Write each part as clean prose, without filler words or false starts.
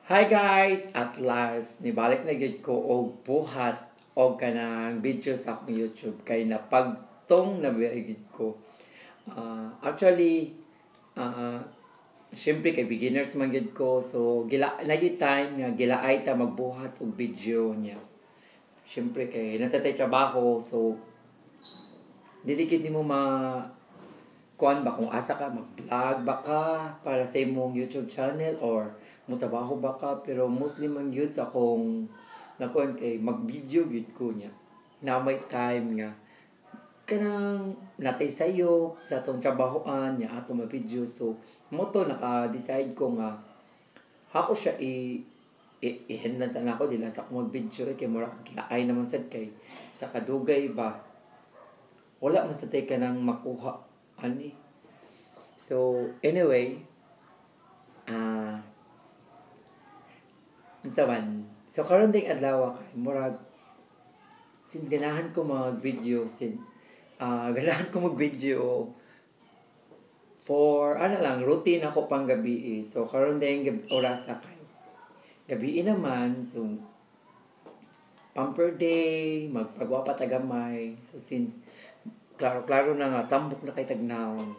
Hi guys! At last, nibalik na gyud ko og buhat og kanang video sa akong YouTube kay napagtong na gyud ko. Actually, uh, syempre kay beginners man gyud ko, so gila lagi time nga gilaay ta magbuhat og video niya. Syempre kay nasa tay trabaho, so dili gid nimo kuan ba kung asa ka mag-vlog ba ka para sa imong YouTube channel or mutabaho ba ka, pero mostly man gyud sa akong nakuan kay mag-video gyud ko niya na may time nga kanang natay sayo sa atong trabahoan niya ato ma-video. So mo to naka-decide ko nga ako siya i-handle sa nako dila sa akong mag-video kay mura kilaay naman sad kay sa kadugay ba wala man sa tay kanang makuha ani. So anyway, unsa man, so karon ding adlaw kay murag since ganahan ko mag-video ganahan ko mag-video for lang routine ako pang gabi. So karon ding oras na kay gabi naman, so pamper day magpagwapa tagamay. So since klaro na nga tambok na kay tagnawon.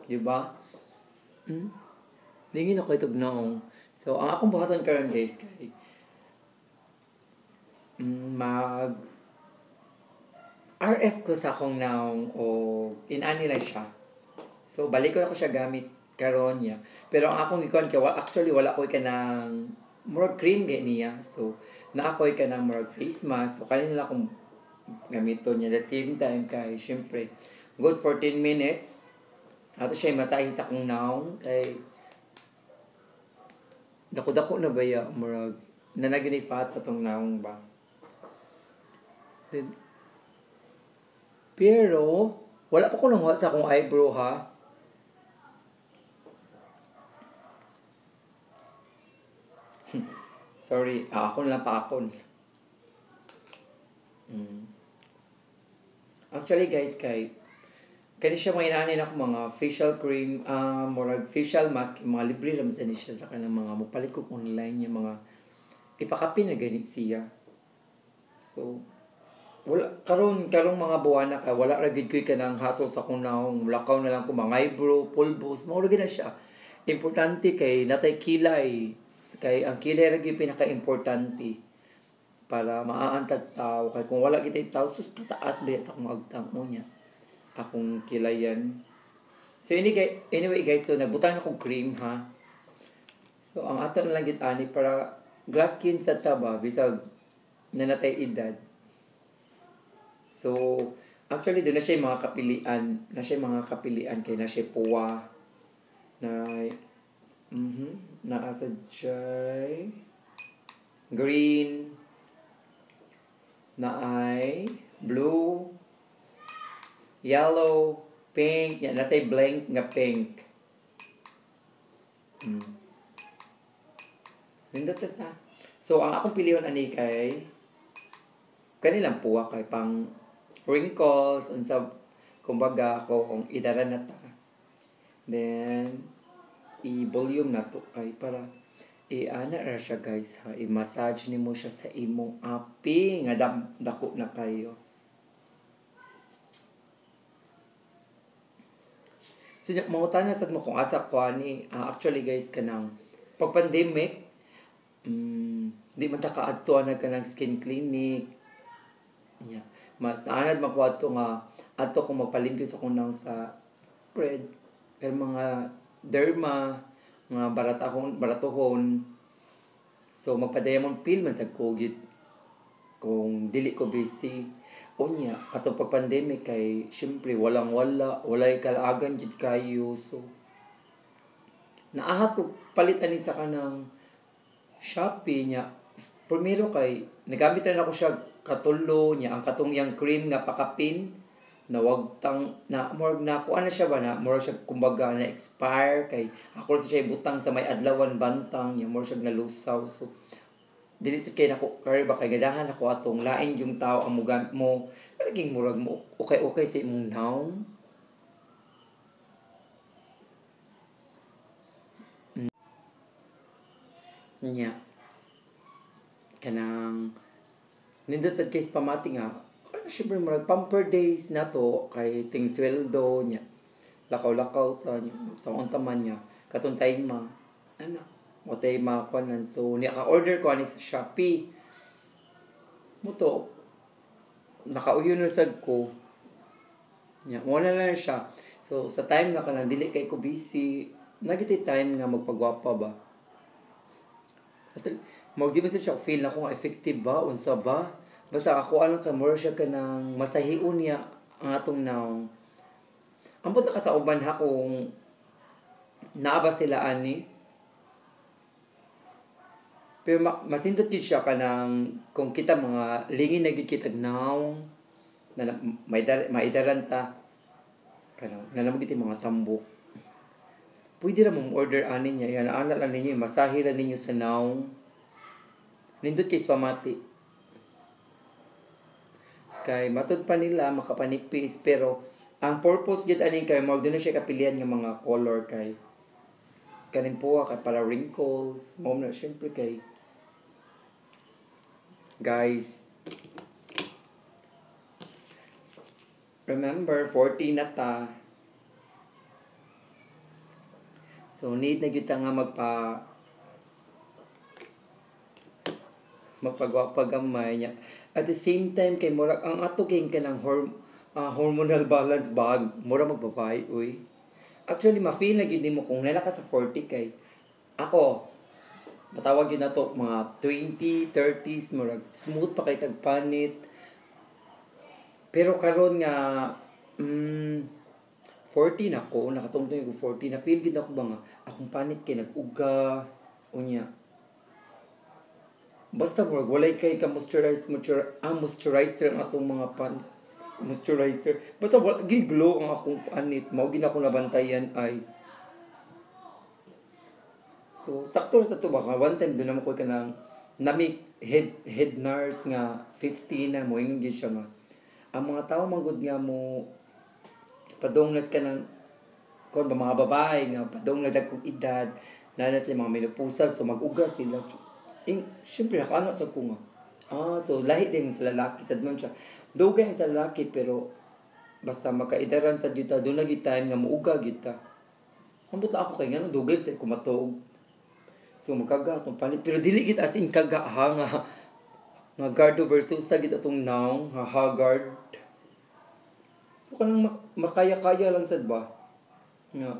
Di ba? Dingin ako kay tagnawon. So ang akong buhaton karon guys kay mag RF ko sa akong naong o inani lang siya. So balik ko na ko siya gamit karon niya. Pero ang akong ikon kay actually wala ko kanang more cream gay niya. So na ako kanang more face mask. So kanina akong gamiton niya. At the same time kay syempre good 14 minutes ato siya masahe sa akong naong kay dako-dako na ba ya murag nanagin fat sa tong naong ba. Then, pero wala pa ko nang sa akong eyebrow ha. Sorry, ako na lang pa akon. Actually guys kay kani siya may inanay na mga facial cream, murag facial mask, mga libre lang sa siya sa kanang mga mupalit ko online yung mga ipakapin na ganit siya. So wala karong mga buwan na ka wala ra gid koy kanang hassle sa kunaw, lakaw na lang ko mga eyebrow, pulbos, mao ra na siya. Importante kay natay kilay, kay ang kilay ra gyud pinaka-importante para maaantag tao. Kay kung wala kitay tao sus kataas ba sa akong agtang niya akong kilayan. So anyway guys, so nagbutang akong cream ha. So ang ato na lang gid ani para glass skin sa taba bisag nanatay edad. So actually doon na siya mga kapilian kay na siya puwa na naasa siya green na ay blue, yellow, pink, yan nasa blank nga pink. Nindot sa. So ang akong piliyon ani kay kanilang puwa kay pang wrinkles unsa kumbaga kung idara na ta. Then i-volume na to kay para ana ra siya guys ha, i-massage nimo siya sa imong api nga dako na kayo. So mangutan na sad mo kung asa ko ani actually guys kanang pag pandemic di man ta kaadto na kanang skin clinic. Yeah. Mas naanad makuha to nga ato kung magpalimpyo sa kunaw sa bread pero mga derma nga baratohon. So magpa-diamond peel man sa kogit kung dili ko busy. Unya katong pag pandemic kay syempre walay kalaagan jud kayo. So naahat ko palit ani sa kanang Shopee niya. Primero kay nagamit na ako siya katulo niya ang katong yang cream nga pakapin na wag tang na more na kuan na siya ba na more siya kumbaga na expire kay ako siya butang sa may adlawan bantang niya more siya nalusaw. So dili sa kay nako kay ba kay gadahan ako atong lain yung tao ang mugamit mo naging murag mo okay sa imong naong. Nya kanang nindot sad kay pamati nga syempre murag pamper days na to kay ting sweldo nya lakaw-lakaw ta sa unta man niya katong time ma ana mo tay makuanan so ni ka order ko ani sa Shopee mo to nakauyon na sad ko nya mo na lang siya so sa time na kanang dili kay ko busy nagiti time nga magpagwapa ba at mo di ba siya feel na kung effective ba unsa ba basta ako alang ka more siya kanang masahiun niya ang atong naong ambot ka sa uban ha kung naaba sila ani pero masindot gid siya kanang kung kita mga lingin na gid kita naong na maidaran ta kanang nanamugit mga tambok pwede ra mo order ani niya yan ana lang ninyo masahi ra ninyo sa naong nindot kay pamati kay matud pa nila makapanipis pero ang purpose gid ani kay mo na siya kapilian nga mga color kay kanin po kay para wrinkles mo na syempre kay guys remember 40 na ta so need na gyud ta nga magpagwapagamay niya at the same time kay murag ang ato kay kanang hormonal balance bag mura magbabay uy actually ma-feel na gid nimo kung nala ka sa 40 kay ako matawag yun na to mga 20 30s murag smooth pa kay tagpanit pero karon nga 40 na ko nakatungtong ko 40 na feel gid ako ba nga akong panit kay nag-uga unya basta murag walay kay ka moisturizer ang atong mga moisturizer basta gi-glow ang akong panit mao gid ako nabantayan ay so sakto sa to baka one time do na mo ko kanang nami head nurse nga 50 na mo ingon gid siya nga ang mga tao manggod nga mo padongnas ka ng kung ba mga babae nga padong nagdagkong edad na sila mga menopause so mag-uga sila syempre nakaanak sa ko nga so lahi din sa lalaki sad man siya dugay sa lalaki pero basta makaidaran sa juta do na gid time nga muuga gid ta ambot ako kay ngano dugay sa kumatuog so magkaga atong palit pero dili gid as in kaga ha nga guard versus sa gid atong noun ha guard so kanang makaya-kaya lang sad ba nga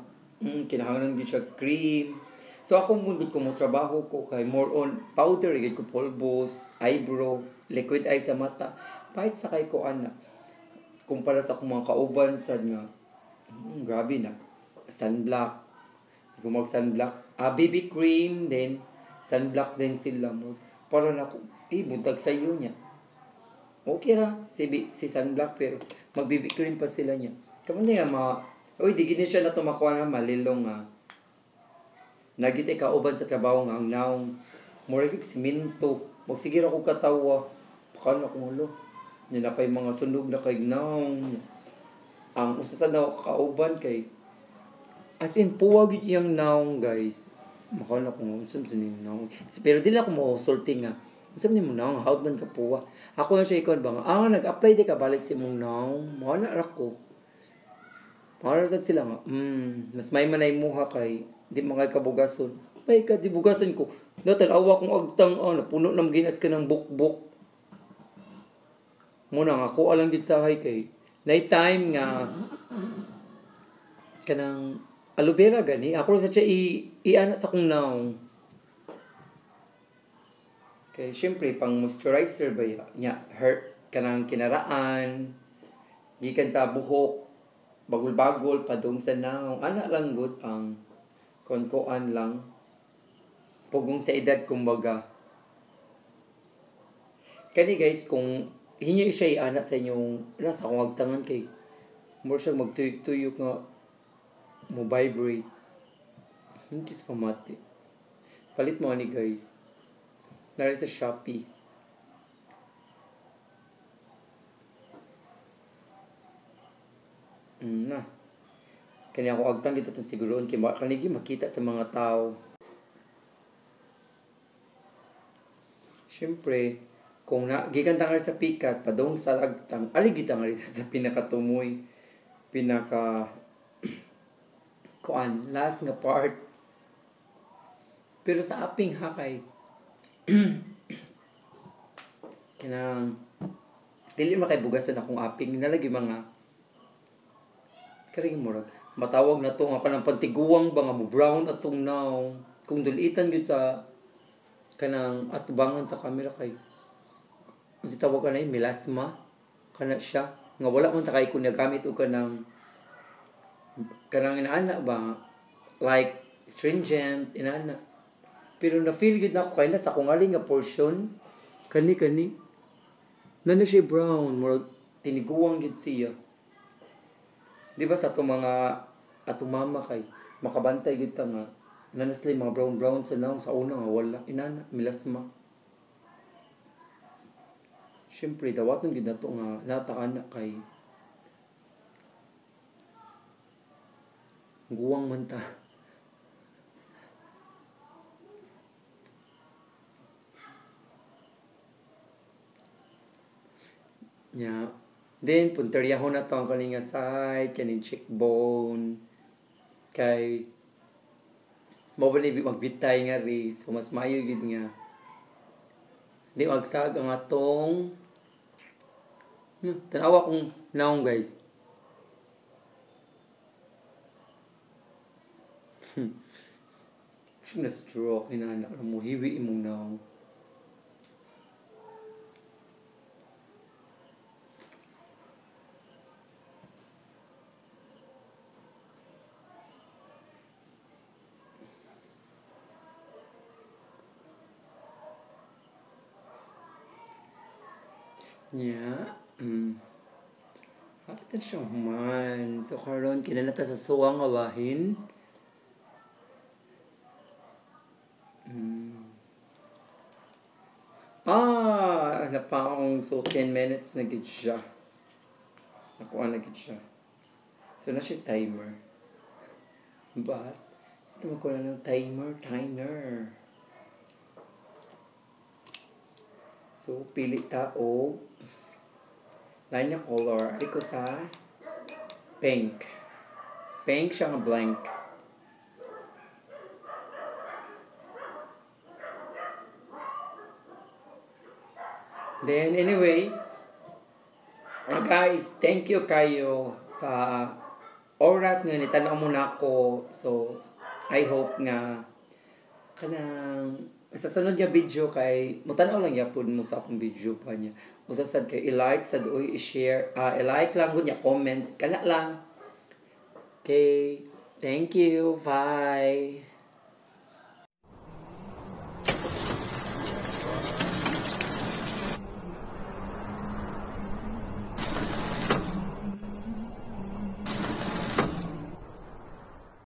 kinahanglan gid siya cream so ako mugod ko mo trabaho ko kay more on powder gid ko pulbos eyebrow liquid eye sa mata pahit sa kay ko ana kumpara sa akong mga kauban sad nga grabe na sunblock gumag sunblock BB cream then sunblock din sila mo para na ko buntag sa iyo niya okay ra si sunblock pero mag BB cream pa sila niya kaman nga di gini siya na tumakuha na malilong nga nagite kauban sa trabaho nga ang naong mura gyud simento magsigiro ko katawa pakano ko ulo ninapay mga sunog na kay naong ang usa sa daw kauban kay as in puwag gyud iyang naong guys makala ko unsa ni naong pero dili ako mo sulti nga unsa ni mo naong how man ka puwa ako na siya ikon ba nga nag-apply di ka balik sa imong naong mo na ra ko para sa sila nga mas may manay muha kay di mga kabugason may ka di bugason ko natanawa kong agtang napuno na maginas ka ng bukbok muna nga ako alang gid sahay kay night time nga kanang aloe vera gani ako sa siya iana sa kong naong kay syempre pang moisturizer ba nya hurt kanang kinaraan gikan sa buhok bagol-bagol padung sa naong ana lang gud pang konkoan lang pugong sa edad kumbaga kani guys kung hinyo siya iana sa inyong nasa akong agtangan kay more siya magtuyok-tuyok nga mo vibrate hindi sa pamati palit mo ni guys nari sa Shopee na kani ako agtang dito itong siguroon kay kanigi makita sa mga tao Siyempre, kung giganta nga sa pikas, padong sa lagtang, aligita nga rin sa pinakatumoy, pinaka, kuan, last nga part. Pero sa aping hakay, kanang, dili makaibugasan akong aping, nalagi mga, karing murag, matawag na to, ako ng pantiguang ba nga mo brown atong now, kung dulitan yun sa, kanang atubangan sa camera kay, si tawag ka na yun, melasma, kana siya, nga wala man takay kung nagamit o kanang inaana ba, like, stringent, inaana. Pero na-feel good na ako kaya sa kung aling nga portion, kani, na siya brown, murag tiniguang gid siya. Di ba sa atong mama kay, makabantay gid ta nga, nanas sila mga brown sa naong sa una nga wala, inaana, melasma. Siyempre, dawaton gid nato nga nataan na kay guwang man ta. Yeah. Then, puntaryahon na to ang kaninga side, kaning cheekbone, kay mabali magbitay nga ri, so mas maayo gid nga. Di magsag ang atong tanawa kong naong guys. Siya na stroke, inaanak na mo, hiwi imong naong. Yeah. Hapitan siya man. So, karon kinanata sa suwang awahin. Napaong so 10 minutes na gid siya. Nakuha na gid siya. So, na siya timer. But, ito mo ko na ng timer. So, pili ta o line niya color. Ari ko sa pink. Pink siya nga blank. Then, anyway, guys, thank you kayo sa oras nga nitanaw mo na ako. So, I hope nga kanang sa sunod nga video kay mutanaw lang yapon mo sa akong video pa niya. Usasad kay i-like sad oy i-share, i-like lang gud niya, comments kana lang. Okay, thank you. Bye.